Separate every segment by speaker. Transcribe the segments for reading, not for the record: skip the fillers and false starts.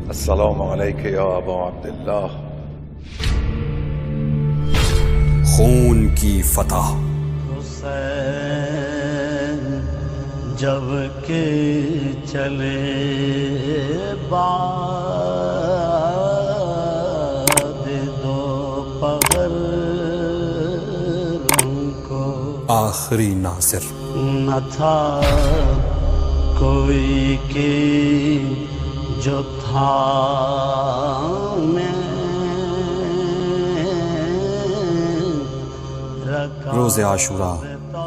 Speaker 1: السلام علیک یا ابا عبداللہ۔
Speaker 2: خون کی فتح۔
Speaker 3: حسین جب کہ چلے بعد دو پہر ان کو
Speaker 2: آخری ناصر
Speaker 3: نہ تھا کوئی کہ جو تھا
Speaker 2: روز عاشوراء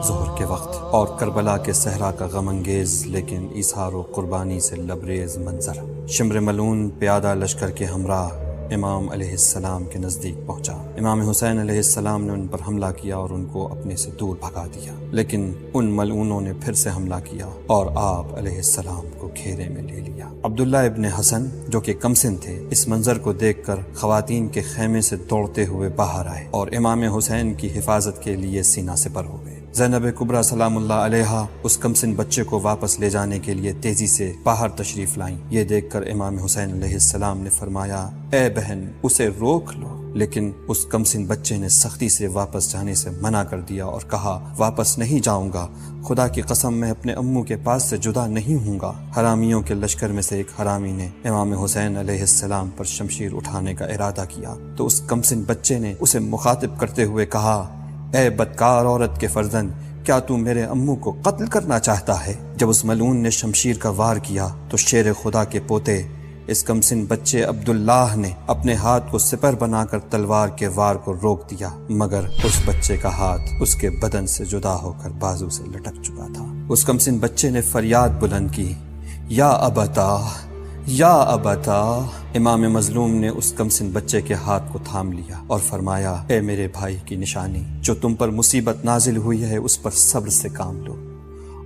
Speaker 2: ظہر کے وقت اور کربلا کے صحرا کا غم انگیز لیکن ایثار و قربانی سے لبریز منظر۔ شمر ملعون پیادہ لشکر کے ہمراہ امام علیہ السلام کے نزدیک پہنچا۔ امام حسین علیہ السلام نے ان پر حملہ کیا اور ان کو اپنے سے دور بھگا دیا، لیکن ان ملعونوں نے پھر سے حملہ کیا اور آپ علیہ السلام کو گھیرے میں لے لیا۔ عبداللہ ابن حسن جو کہ کمسن تھے، اس منظر کو دیکھ کر خواتین کے خیمے سے دوڑتے ہوئے باہر آئے اور امام حسین کی حفاظت کے لیے سینہ سپر ہو گئے۔ زینب کبریٰ سلام اللہ علیہا اس کمسن بچے کو واپس لے جانے کے لیے تیزی سے باہر تشریف لائیں۔ یہ دیکھ کر امام حسین علیہ السلام نے فرمایا، اے بہن اسے روک لو، لیکن اس کمسن بچے نے سختی سے واپس جانے سے منع کر دیا اور کہا، واپس نہیں جاؤں گا، خدا کی قسم میں اپنے امو کے پاس سے جدا نہیں ہوں گا۔ حرامیوں کے لشکر میں سے ایک حرامی نے امام حسین علیہ السلام پر شمشیر اٹھانے کا ارادہ کیا تو اس کمسن بچے نے اسے مخاطب کرتے ہوئے کہا، اے بدکار عورت کے فرزند، کیا تو میرے امو کو قتل کرنا چاہتا ہے؟ جب اس ملعون نے شمشیر کا وار کیا تو شیر خدا کے پوتے اس کمسن بچے عبداللہ نے اپنے ہاتھ کو سپر بنا کر تلوار کے وار کو روک دیا، مگر اس بچے کا ہاتھ اس کے بدن سے جدا ہو کر بازو سے لٹک چکا تھا۔ اس کمسن بچے نے فریاد بلند کی، یا ابتا یا ابتا۔ امام مظلوم نے اس کمسن بچے کے ہاتھ کو تھام لیا اور فرمایا، اے میرے بھائی کی نشانی، جو تم پر مصیبت نازل ہوئی ہے اس پر صبر سے کام لو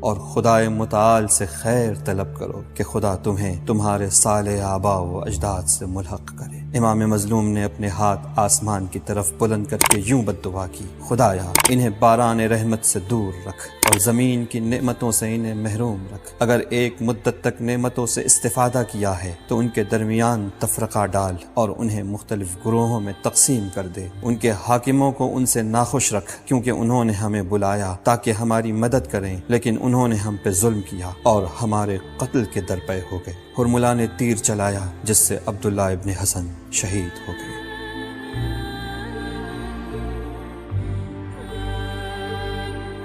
Speaker 2: اور خدا متعال سے خیر طلب کرو کہ خدا تمہیں تمہارے صالح آباء و اجداد سے ملحق کرے۔ امام مظلوم نے اپنے ہاتھ آسمان کی طرف بلند کر کے یوں بددعا کی، خدایا انہیں باران رحمت سے دور رکھ اور زمین کی نعمتوں سے انہیں محروم رکھ۔ اگر ایک مدت تک نعمتوں سے استفادہ کیا ہے تو ان کے درمیان تفرقہ ڈال اور انہیں مختلف گروہوں میں تقسیم کر دے۔ ان کے حاکموں کو ان سے ناخوش رکھ، کیونکہ انہوں نے ہمیں بلایا تاکہ ہماری مدد کریں، لیکن انہوں نے ہم پہ ظلم کیا اور ہمارے قتل کے درپے ہو گئے۔ ہرملا نے تیر چلایا جس سے عبداللہ ابن حسن شہید ہو گئے۔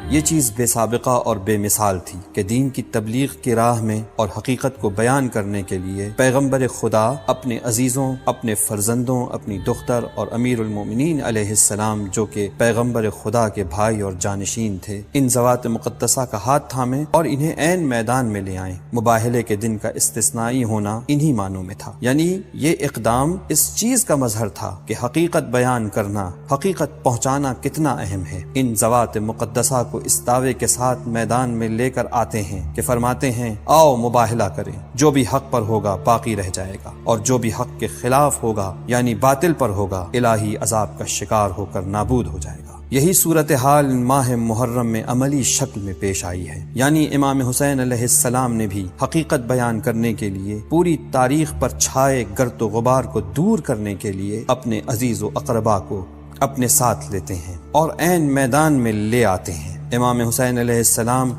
Speaker 2: یہ چیز بے سابقہ اور بے مثال تھی کہ دین کی تبلیغ کی راہ میں اور حقیقت کو بیان کرنے کے لیے پیغمبر خدا اپنے عزیزوں، اپنے فرزندوں، اپنی دختر اور امیر المومنین علیہ السلام جو کہ پیغمبر خدا کے بھائی اور جانشین تھے، ان ذوات مقدسہ کا ہاتھ تھامیں اور انہیں عین میدان میں لے آئیں۔ مباہلے کے دن کا استثنائی ہونا انہی معنوں میں تھا، یعنی یہ اقدام اس چیز کا مظہر تھا کہ حقیقت بیان کرنا، حقیقت پہنچانا کتنا اہم ہے۔ ان ذوات مقدسہ کو اس دعوے کے ساتھ میدان میں لے کر آتے ہیں کہ فرماتے ہیں، آؤ مباہلہ کریں، جو بھی حق پر ہوگا باقی رہ جائے گا اور جو بھی حق کے خلاف ہوگا یعنی باطل پر ہوگا الہی عذاب کا شکار ہو کر نابود ہو جائے گا۔ یہی صورتحال ماہ محرم میں عملی شکل میں پیش آئی ہے، یعنی امام حسین علیہ السلام نے بھی حقیقت بیان کرنے کے لیے، پوری تاریخ پر چھائے گرد و غبار کو دور کرنے کے لیے اپنے عزیز و اقربا کو اپنے ساتھ لیتے ہیں اور عین میدان میں لے آتے ہیں۔ امام حسین علیہ السلام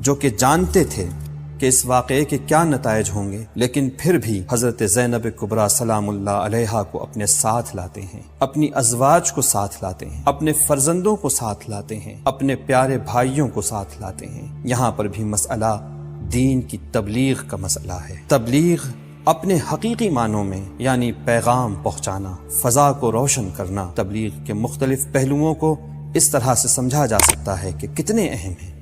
Speaker 2: جو کہ جانتے تھے کہ اس واقعے کے کیا نتائج ہوں گے، لیکن پھر بھی حضرت زینب کبریٰ سلام اللہ علیہا کو اپنے ساتھ لاتے ہیں، اپنی ازواج کو ساتھ لاتے ہیں، اپنے فرزندوں کو ساتھ لاتے ہیں، اپنے پیارے بھائیوں کو ساتھ لاتے ہیں۔ یہاں پر بھی مسئلہ دین کی تبلیغ کا مسئلہ ہے۔ تبلیغ اپنے حقیقی معنوں میں یعنی پیغام پہنچانا، فضا کو روشن کرنا۔ تبلیغ کے مختلف پہلوؤں کو اس طرح سے سمجھا جا سکتا ہے کہ کتنے اہم ہیں۔